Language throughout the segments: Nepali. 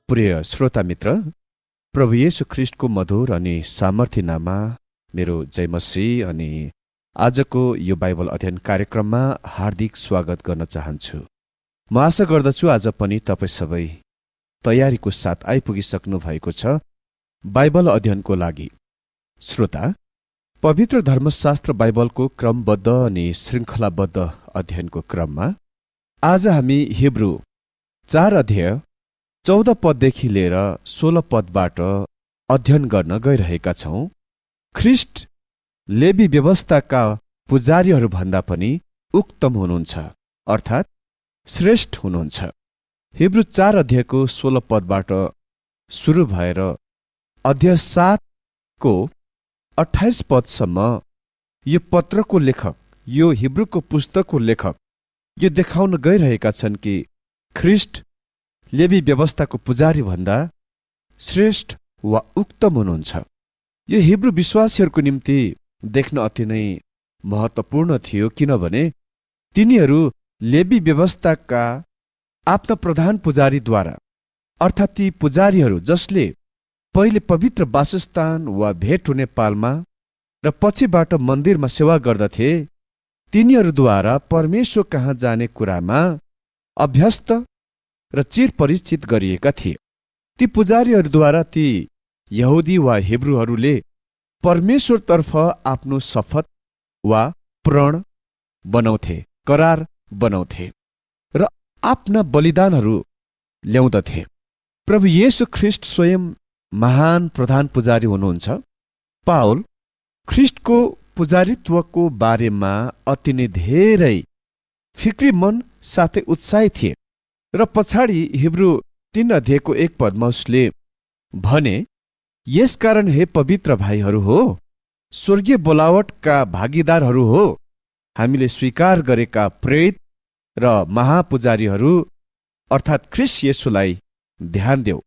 प्रिय श्रोता मित्र, प्रभु येशू ख्रिस्टको मधुर अनि सामर्थ्य नाममा मेरो जय मसीह अनि आजको यो बाइबल अध्ययन कार्यक्रममा हार्दिक स्वागत गर्न चाहन्छु। म आशा गर्दछु आज पनि तपाईँ सबै तयारीको साथ आइपुगिसक्नु भएको छ बाइबल अध्ययनको लागि। श्रोता, पवित्र धर्मशास्त्र बाइबलको क्रमबद्ध अनि श्रृङ्खलाबद्ध अध्ययनको क्रममा आज हामी हिब्रू 4 अध्याय 14 पददेखि लिएर 16 पदबाट अध्ययन गर्न गइरहेका छौँ। ख्रिस्ट लेवी व्यवस्थाका पुजारीहरूभन्दा पनि उक्तम हुनुहुन्छ, अर्थात् श्रेष्ठ हुनुहुन्छ। हिब्रू 4 अध्यायको 16 पदबाट सुरु भएर अध्याय 7 को 28 पदसम्म यो पत्रको लेखक, यो हिब्रूको पुस्तकको लेखक यो देखाउन गइरहेका छन् कि ख्रिस्ट लेवी व्यवस्थाको पुजारी भन्दा श्रेष्ठ वा उक्तम हुनुहुन्छ। यो हिब्रू विश्वासीहरूको निम्ति देख्न अति नै महत्त्वपूर्ण थियो, किनभने तिनीहरू लेवी व्यवस्थाका आफ्ना प्रधान पुजारीद्वारा, अर्थात् ती पुजारीहरू जसले पहिले पवित्र वासस्थान वा भेट हुने पालमा र पछिबाट मन्दिरमा सेवा गर्दथे, तिनीहरूद्वारा परमेश्वर कहाँ जाने कुरामा अभ्यस्त र चिर परिचित गरिएका थिए। ती पुजारीहरूद्वारा ती यहुदी वा हिब्रूहरूले परमेश्वरतर्फ आफ्नो शपथ वा प्रण बनाउँथे, करार बनाउँथे र आफ्ना बलिदानहरू ल्याउँदथे। प्रभु येशू ख्रिस्ट स्वयं महान प्रधान पुजारी हुनुहुन्छ। पाउल ख्रिस्टको पुजारीत्वको बारेमा अति नै धेरै फिक्री मन साथै उत्साही थिए र पछाडि हिब्रू 3 अध्यायको 1 पदमा उसले भने, यसकारण हे पवित्र भाइहरू हो, स्वर्गीय बोलावटका भागीदारहरू हो, हामीले स्वीकार गरेका प्रेरित र महापुजारीहरू अर्थात् ख्रिस्ट येशूलाई ध्यान देऊ।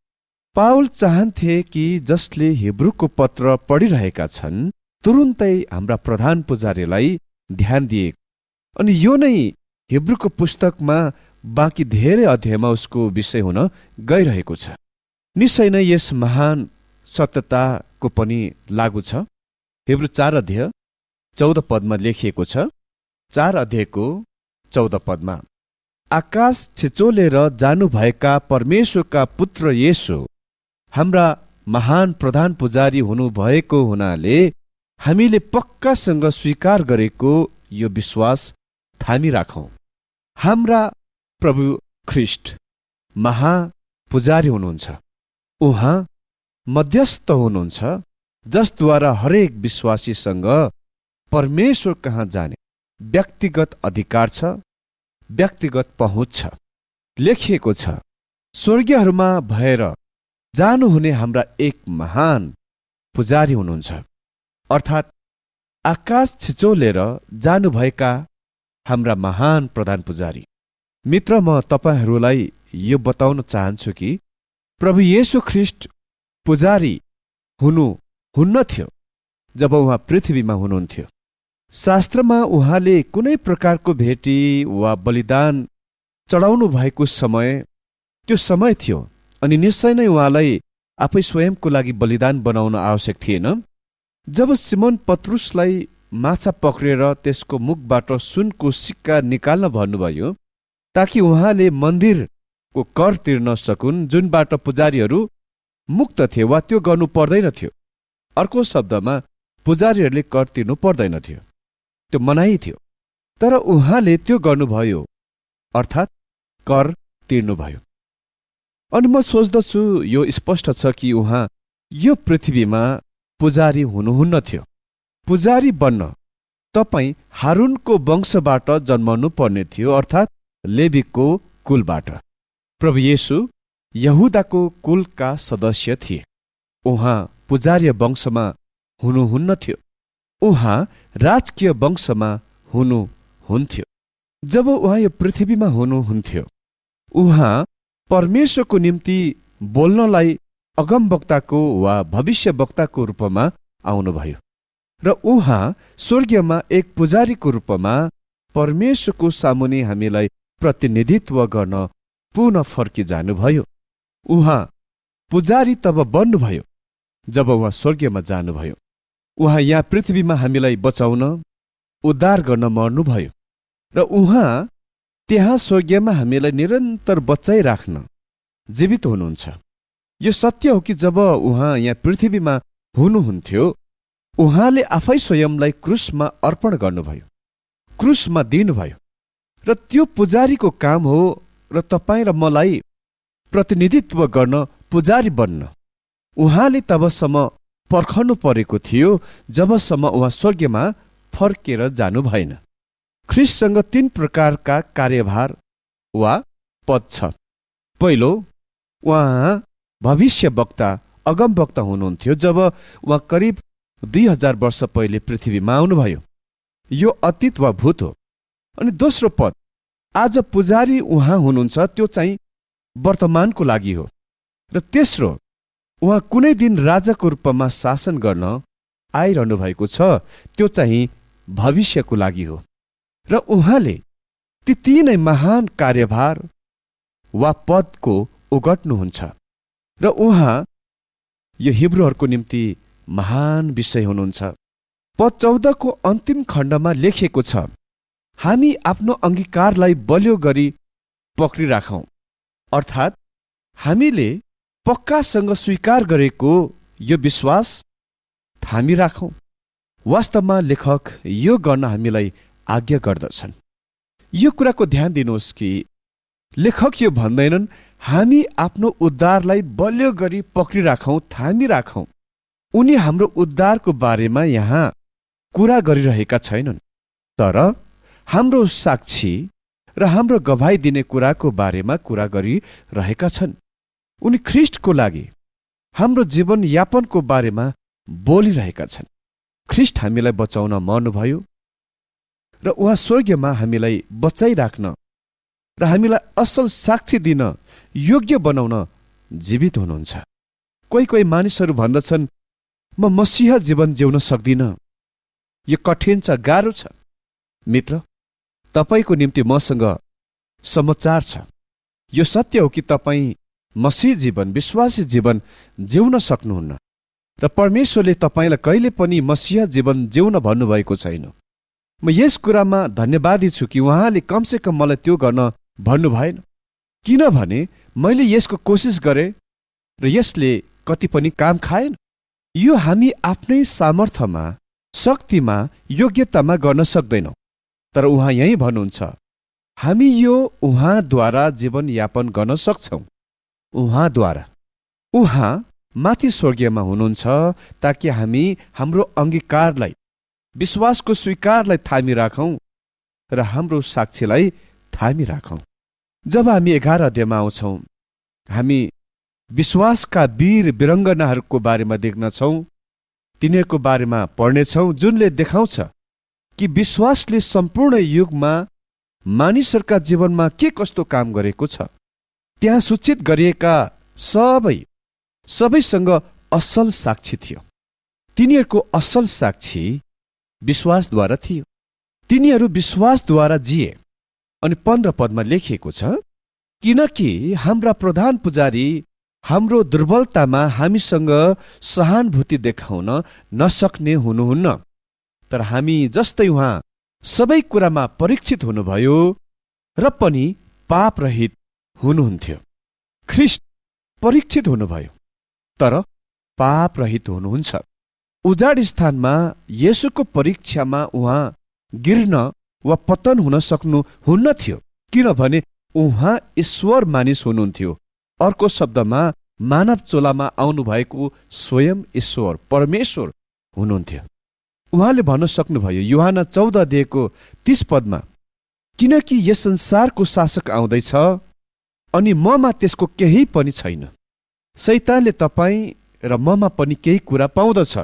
पाउल चाहन्थे कि जसले हिब्रूको पत्र पढिरहेका छन् तुरुन्तै हाम्रा प्रधान पुजारीलाई ध्यान दिए, अनि यो नै हिब्रूको पुस्तकमा बाँकी धेरै अध्यायमा उसको विषय हुन गइरहेको छ। निश्चय नै यस महान सत्यताको पनि लागू छ। हिब्रू 4 अध्याय 14 पदमा लेखिएको छ। 4 अध्यायको 14 पदमा, आकाश छिचोलेर जानुभएका परमेश्वरका पुत्र येशू हाम्रा महान प्रधान पुजारी हुनुभएको हुनाले हामीले पक्कासँग स्वीकार गरेको यो विश्वास थामिराखौँ। हाम्रा प्रभु ख्रिस्ट महापुजारी हुनुहुन्छ। उहाँ मध्यस्थ हुनुहुन्छ जसद्वारा हरेक विश्वासीसँग परमेश्वर कहाँ जाने व्यक्तिगत अधिकार छ, व्यक्तिगत पहुँच छ। लेखिएको छ, स्वर्गीयहरूमा भएर जानुहुने हाम्रा एक महान पुजारी हुनुहुन्छ, अर्थात् आकाश छिचोलेर जानुभएका हाम्रा महान प्रधान पुजारी। मित्र, म तपाईहरूलाई यो बताउन चाहन्छु कि प्रभु येशू ख्रिस्ट पुजारी हुन्न थियो जब उहाँ पृथ्वीमा हुनुहुन्थ्यो। शास्त्रमा उहाँले कुनै प्रकारको भेटी वा बलिदान चढाउनु भएको समय त्यो समय थियो, अनि निश्चय नै उहाँलाई आफै स्वयंको लागि बलिदान बनाउन आवश्यक थिएन। जब सिमोन पत्रुसलाई माछा पक्रेर त्यसको मुखबाट सुनको सिक्का निकाल्न भन्नुभयो ताकि उहाँले मन्दिरको कर तिर्न सकुन्, जुनबाट पुजारीहरू मुक्त थिए वा त्यो गर्नु पर्दैन थियो। अर्को शब्दमा पुजारीहरूले कर तिर्नु पर्दैन थियो, त्यो मनाही थियो, तर उहाँले त्यो गर्नुभयो, अर्थात् कर तिर्नुभयो। अनि म सोच्दछु यो स्पष्ट छ कि उहाँ यो पृथ्वीमा पुजारी हुनुहुन्न थियो। पुजारी बन्न तपाईँ हारुनको वंशबाट जन्मनु पर्ने थियो, अर्थात् लेवीको कुलबाट। प्रभु येशू यहुदाको कुलका सदस्य थिए। उहाँ पुजारीय वंशमा हुनुहुन्न थियो, उहाँ राजकीय वंशमा हुनुहुन्थ्यो। जब उहाँ यो पृथ्वीमा हुनुहुन्थ्यो, उहाँ परमेश्वरको निम्ति बोल्नलाई अगमवक्ताको वा भविष्यवक्ताको रूपमा आउनुभयो र उहाँ स्वर्गीयमा एक पुजारीको रूपमा परमेश्वरको सामुने हामीलाई प्रतिनिधित्व गर्न पुनः फर्किजानुभयो। उहाँ पुजारी तब बन्नुभयो जब उहाँ स्वर्गीयमा जानुभयो। उहाँ यहाँ पृथ्वीमा हामीलाई बचाउन, उद्धार गर्न मर्नुभयो र उहाँ त्यहाँ स्वर्गीयमा हामीलाई निरन्तर बचाइराख्न जीवित हुनुहुन्छ। यो सत्य हो कि जब उहाँ यहाँ पृथ्वीमा हुनुहुन्थ्यो, उहाँले आफै स्वयंलाई क्रुसमा अर्पण गर्नुभयो, क्रुसमा दिनुभयो र त्यो पुजारीको काम हो र तपाईँ र मलाई प्रतिनिधित्व गर्न, पुजारी बन्न उहाँले तबसम्म पर्खनु परेको थियो जबसम्म उहाँ स्वर्गीयमा फर्केर जानु भएन। ख्रीष्टसँग 3 प्रकारका कार्यभार वा पद छ। पहिलो, उहाँ भविष्यवक्ता, अगमवक्ता हुनुहुन्थ्यो जब उहाँ करिब 2000 वर्ष पहिले पृथ्वीमा आउनुभयो। यो अतीत वा भूत हो। अनि दोस्रो पद, आज पुजारी उहाँ हुनुहुन्छ, त्यो चाहिँ वर्तमानको लागि हो। र तेस्रो, उहाँ कुनै दिन राजाको रूपमा शासन गर्न आइरहनु भएको छ, त्यो चाहिँ भविष्यको लागि हो। र उहाँले ती 3 महान कार्यभार वा पदको ओगट्नुहुन्छ र उहाँ यो हिब्रूहरूको निम्ति महान विषय हुनुहुन्छ। पद 14 को अन्तिम खण्डमा लेखिएको छ, हामी आफ्नो अंगीकारलाई बलियो गरी पक्रिराखौं, अर्थात् हामीले पक्कासँग स्वीकार गरेको यो विश्वास थामिराखौं। वास्तवमा लेखक यो गर्न हामीलाई आज्ञा गर्दछन्। यो कुराको ध्यान दिनुहोस् कि लेखक यो भन्दैनन् हामी आफ्नो उद्धारलाई बलियो गरी पक्रिराखौं, थामिराखौं। उनी हाम्रो उद्धारको बारेमा यहाँ कुरा गरिरहेका छैनन्, तर हाम्रो साक्षी र हाम्रो गवाही दिने कुराको बारेमा कुरा गरिरहेका छन्। उनी ख्रीष्टको लागि हाम्रो जीवन यापनको बारेमा बोलिरहेका छन्। ख्रीष्ट हामीलाई बचाउन मर्नुभयो र उहाँ स्वर्गीयमा हामीलाई बचाइराख्न र हामीलाई असल साक्षी दिन, योग्य बनाउन जीवित हुनुहुन्छ। कोही कोही मानिसहरू भन्दछन्, म मसीह जीवन जिउन सक्दिन, यो कठिन छ, गाह्रो छ। मित्र, तपाईको निम्ति मसँग समाचार छ। यो सत्य हो कि तपाईँ मसीह जीवन, विश्वासी जीवन जिउन सक्नुहुन्न र परमेश्वरले तपाईलाई कहिले पनि मसीह जीवन जिउन भन्नुभएको छैन। म यस कुरामा धन्यवादी छु कि उहाँले कमसेकम मलाई त्यो गर्न भन्नु भएन, किनभने मैले यसको कोसिस गरेँ र यसले कति पनि काम खाएन। यो हामी आफ्नै सामर्थ्यमा, शक्तिमा, योग्यतामा गर्न सक्दैनौँ, तर उहाँ यही भन्नुहुन्छ, हामी यो उहाँद्वारा जीवनयापन गर्न सक्छौँ। उहाँद्वारा। उहाँ माथि स्वर्गीयमा हुनुहुन्छ ताकि हामी हाम्रो अंगीकारलाई, विश्वासको स्वीकारलाई थामिराखौं र हाम्रो साक्षीलाई थामिराखौं। जब हामी 11 अध्यायमा आउँछौँ, हामी विश्वासका वीर वीरङ्गनाहरूको बारेमा देख्नेछौँ, तिनीहरूको बारेमा पढ्नेछौँ, जुनले देखाउँछ कि विश्वासले सम्पूर्ण युगमा मानिसहरूका जीवनमा के कस्तो काम गरेको छ। त्यहाँ सूचित गरिएका सबैसँग असल साक्षी थियो। तिनीहरूको असल साक्षी विश्वासद्वारा थियो। तिनीहरू विश्वासद्वारा जिए। अनि 15 पदमा लेखिएको छ, किनकि हाम्रा प्रधान पुजारी हाम्रो दुर्बलतामा हामीसँग सहानुभूति देखाउन नसक्ने हुनुहुन्न, तर हामी जस्तै उहाँ सबै कुरामा परीक्षित हुनुभयो र पनि पापरहित हुनुहुन्थ्यो। ख्रीष्ट परीक्षित हुनुभयो तर पापरहित हुनुहुन्छ। उजाड स्थानमा येशूको परीक्षामा उहाँ गिर्न वा पतन हुन सक्नुहुन्न थियो, किनभने उहाँ ईश्वर मानिस हुनुहुन्थ्यो। अर्को शब्दमा मानव चोलामा आउनुभएको स्वयं ईश्वर, परमेश्वर हुनुहुन्थ्यो। उहाँले भन्न सक्नुभयो यूहन्ना 14 अध्यायको 30 पदमा, किनकि यस संसारको शासक आउँदैछ अनि ममा त्यसको केही पनि छैन। शैतानले तपाईँ र ममा पनि केही कुरा पाउँदछ,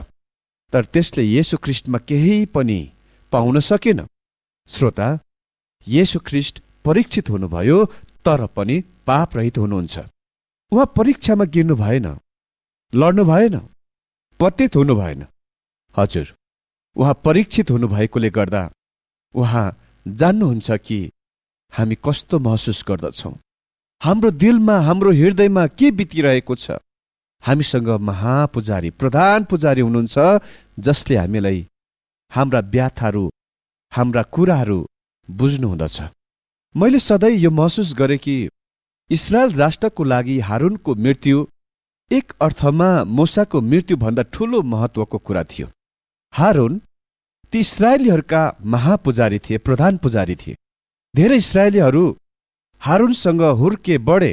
तर त्यसले येशू ख्रीष्टमा केही पनि पाउन सकेन। श्रोता, येशू ख्रीष्ट परीक्षित हुनुभयो तर पनि पापरहित हुनुहुन्छ। उहाँ परीक्षामा गिर्नु भएन, लड्नु भएन, पतित हुनु भएन। हजुर, उहाँ परीक्षित हुनुभएकोले गर्दा उहाँ जान्नुहुन्छ कि हामी कस्तो महसुस गर्दछौँ, हाम्रो दिलमा, हाम्रो हृदयमा के बितिरहेको छ। हामीसँग महापुजारी, प्रधान पुजारी हुनुहुन्छ, जसले हामीलाई हाम्रा व्याथाहरू, हाम्रा कुराहरू बुझ्नुहुँदछ। मैले सधैँ यो महसुस गरेँ कि इस्रायल राष्ट्रको लागि हारूनको मृत्यु एक अर्थमा मूसाको मृत्युभन्दा ठूलो महत्त्वको कुरा थियो। हारून ती इस्राएलीहरूका महापुजारी थिए, प्रधान पुजारी थिए। धेरै इस्राएलीहरू हारूनसँग हुर्के बढे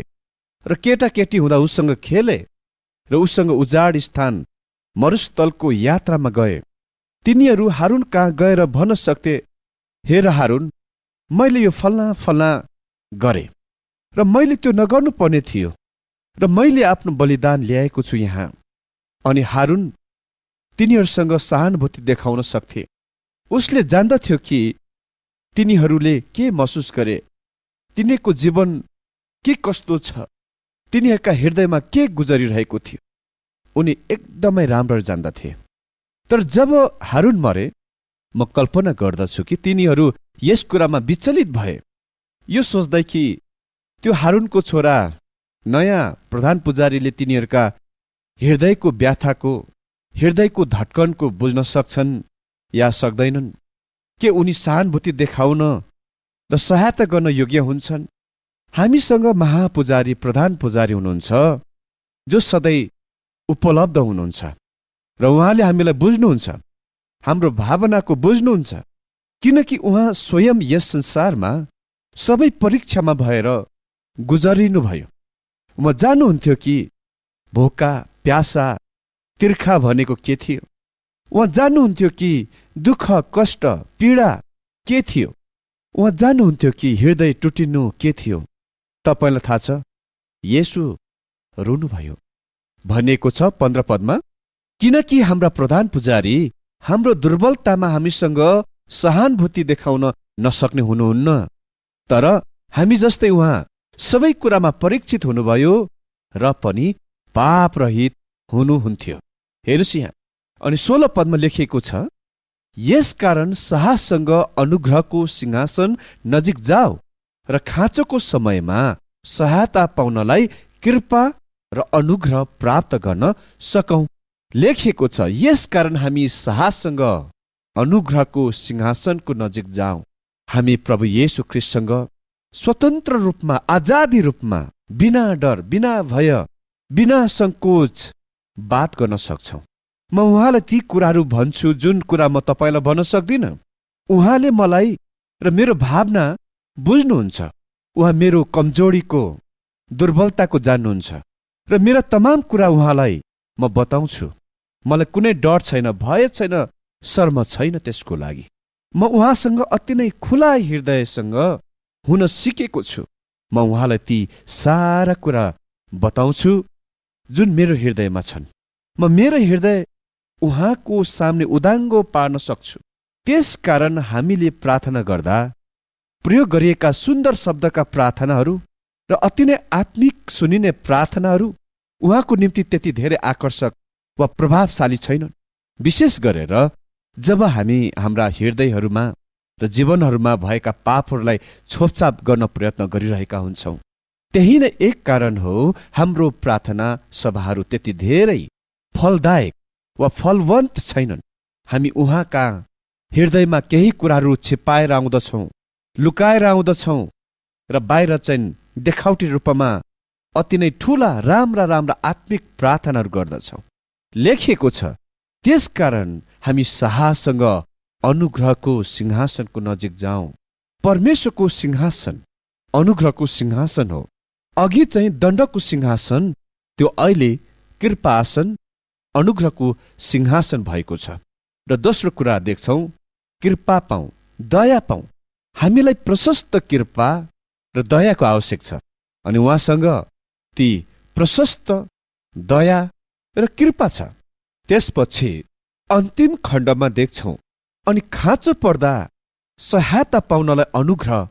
र केटाकेटी हुँदा उसँग खेले र उसँग उजाड स्थान मरुस्थलको यात्रामा गए। तिनीहरू हारून कहाँ गएर भन्न सक्थे, हेर हारून, मैले यो फल्ना फल्ना गरे र मैले त्यो नगर्नु पर्ने थियो र मैले आफ्नो बलिदान ल्याएको छु यहाँ। अनि हारून तिनीहरूसँग सहानुभूति देखाउन सक्थे। उसले जान्दथ्यो कि तिनीहरूले के महसुस गरे, तिनीहरूको जीवन के कस्तो छ, तिनीहरूका हृदयमा के गुजरिरहेको थियो। उनी एकदमै राम्रो जान्दथे। तर जब हारून मरे, म कल्पना गर्दछु कि तिनीहरू यस कुरामा विचलित भए, यो सोच्दै कि त्यो हारूनको छोरा नयाँ प्रधान पुजारीले तिनीहरूका हृदयको व्याथाको, हृदयको धड्कनको बुझ्न सक्छन् या सक्दैनन्। के उनी सहानुभूति देखाउन र सहायता गर्न योग्य हुन्छन्? हामीसँग महापुजारी, प्रधान पुजारी हुनुहुन्छ, जो सधैँ उपलब्ध हुनुहुन्छ र उहाँले हामीलाई बुझ्नुहुन्छ, हाम्रो भावनाको बुझ्नुहुन्छ, किनकि उहाँ स्वयं यस संसारमा सबै परीक्षामा भएर गुजरिनुभयो। उहाँ जान्नुहुन्थ्यो कि भोका, प्यासा, तिर्खा भनेको के थियो। उहाँ जान्नुहुन्थ्यो कि दुःख, कष्ट, पीडा के थियो। उहाँ जान्नुहुन्थ्यो कि हृदय टुटिनु के थियो। तपाईलाई थाहा छ, येशू रुनुभयो। भनिएको छ 15 पदमा, किनकि हाम्रा प्रधान पुजारी हाम्रो दुर्बलतामा हामीसँग सहानुभूति देखाउन नसक्ने हुनुहुन्न, तर हामी जस्तै उहाँ सबै कुरामा परीक्षित हुनुभयो र पनि पाप रहित हुनुहुन्थ्यो। हेर्नुहोस् यहाँ, अनि 16 पदमा लेखिएको छ, यसकारण साहससँग अनुग्रहको सिंहासन नजिक जाऊ र खाँचोको समयमा सहायता पाउनलाई कृपा र अनुग्रह प्राप्त गर्न सकौं। लेखिएको छ, यसकारण हामी साहससँग अनुग्रहको सिंहासनको नजिक जाउँ। हामी प्रभु येशू ख्रीष्टसँग स्वतन्त्र रूपमा, आजादी रूपमा, बिना डर, बिना भय, बिना संकोच बात गर्न सक्छौं। म उहाँलाई ती कुराहरू भन्छु जुन कुरा म तपाईलाई भन्न सक्दिनँ। उहाँले मलाई र मेरो भावना बुझ्नुहुन्छ। उहाँ मेरो कमजोरीको, दुर्बलताको जान्नुहुन्छ र मेरा तमाम कुरा उहाँलाई म बताउँछु। मलाई कुनै डर छैन, भय छैन, शर्म छैन त्यसको लागि। म उहाँसँग अति नै खुला हृदयसँग हुन सिकेको छु। म उहाँलाई ती सारा कुरा बताउँछु जुन मेरो हृदयमा छन्। म मेरो हृदय उहाँको सामने उदाङ्गो पार्न सक्छु। त्यसकारण हामीले प्रार्थना गर्दा प्रयोग गरिएका सुन्दर शब्दका प्रार्थनाहरू र अति नै आत्मिक सुनिने प्रार्थनाहरू उहाँको निम्ति त्यति धेरै आकर्षक वा प्रभावशाली छैनन्। विशेष गरेर जब हामी हाम्रा हृदयहरूमा र जीवनहरूमा भएका पापहरूलाई छोपछाप गर्न प्रयत्न गरिरहेका हुन्छौँ। त्यही नै एक कारण हो हाम्रो प्रार्थना सभाहरू त्यति धेरै फलदायक वा फलवन्त छैनन्। हामी उहाँका हृदयमा केही कुराहरू छिपाएर आउँदछौँ, लुकाएर आउँदछौँ र बाहिर चाहिँ देखावटी रूपमा अति नै ठूला राम्रा राम्रा आत्मिक प्रार्थनाहरू गर्दछौँ। लेखिएको छ, त्यसकारण हामी साहससँग अनुग्रहको सिंहासनको नजिक जाउँ। परमेश्वरको सिंहासन अनुग्रहको सिंहासन हो। अघि चाहिँ दण्डको सिंहासन, त्यो अहिले कृपासन अनुग्रहको सिंहासन भएको छ। र दोस्रो कुरा देख्छौँ, कृपा पाऊँ, दया पाऊँ। हामीलाई प्रशस्त कृपा र दयाको आवश्यक छ, अनि उहाँसँग ती प्रशस्त दया र कृपा छ। त्यसपछि अन्तिम खण्डमा देख्छौँ, अनि खाँचो पर्दा सहायता पाउनलाई अनुग्रह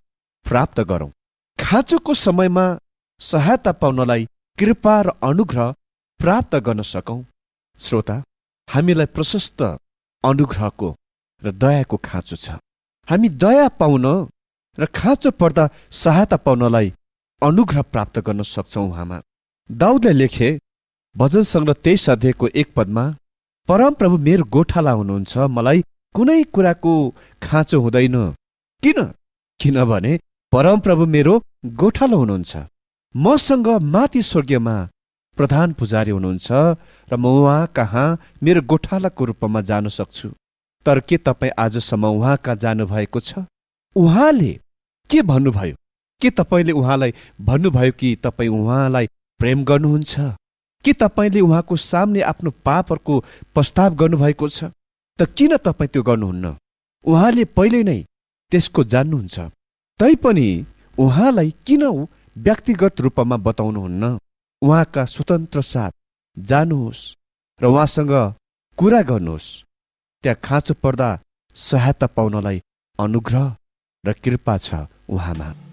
प्राप्त गरौँ। खाँचोको समयमा सहायता पाउनलाई कृपा र अनुग्रह प्राप्त गर्न सकौँ। श्रोता, हामीलाई प्रशस्त अनुग्रहको र दयाको खाँचो छ। हामी दया पाउन र खाँचो पर्दा सहायता पाउनलाई अनुग्रह प्राप्त गर्न सक्छौँ। उहाँमा दाउदले लेखे, भजन सङ्ग्रह 23 अध्यायको 1 पदमा परमप्रभु मेरो गोठाला हुनुहुन्छ, मलाई कुनै कुराको खाँचो हुँदैन। किनभने परमप्रभु मेरो गोठाला हुनुहुन्छ। मसँग माथि स्वर्गीयमा प्रधान पुजारी हुनुहुन्छ र म उहाँ कहाँ मेरो गोठालाको रूपमा जान सक्छु। तर के तपाईँ आजसम्म उहाँ कहाँ जानुभएको छ? उहाँले के भन्नुभयो? के तपाईँले उहाँलाई भन्नुभयो कि तपाईँ उहाँलाई प्रेम गर्नुहुन्छ? के तपाईँले उहाँको सामने आफ्नो पापहरूको प्रस्ताव गर्नुभएको छ? त किन तपाईँ त्यो गर्नुहुन्न? उहाँले पहिले नै त्यसको जान्नुहुन्छ। तैपनि उहाँलाई किन व्यक्तिगत रूपमा बताउनुहुन्न? उहाँका स्वतन्त्र साथ जानुहोस् र उहाँसँग कुरा गर्नुहोस्। त्यहाँ खाँचो पर्दा सहायता पाउनलाई अनुग्रह र कृपा छ उहाँमा।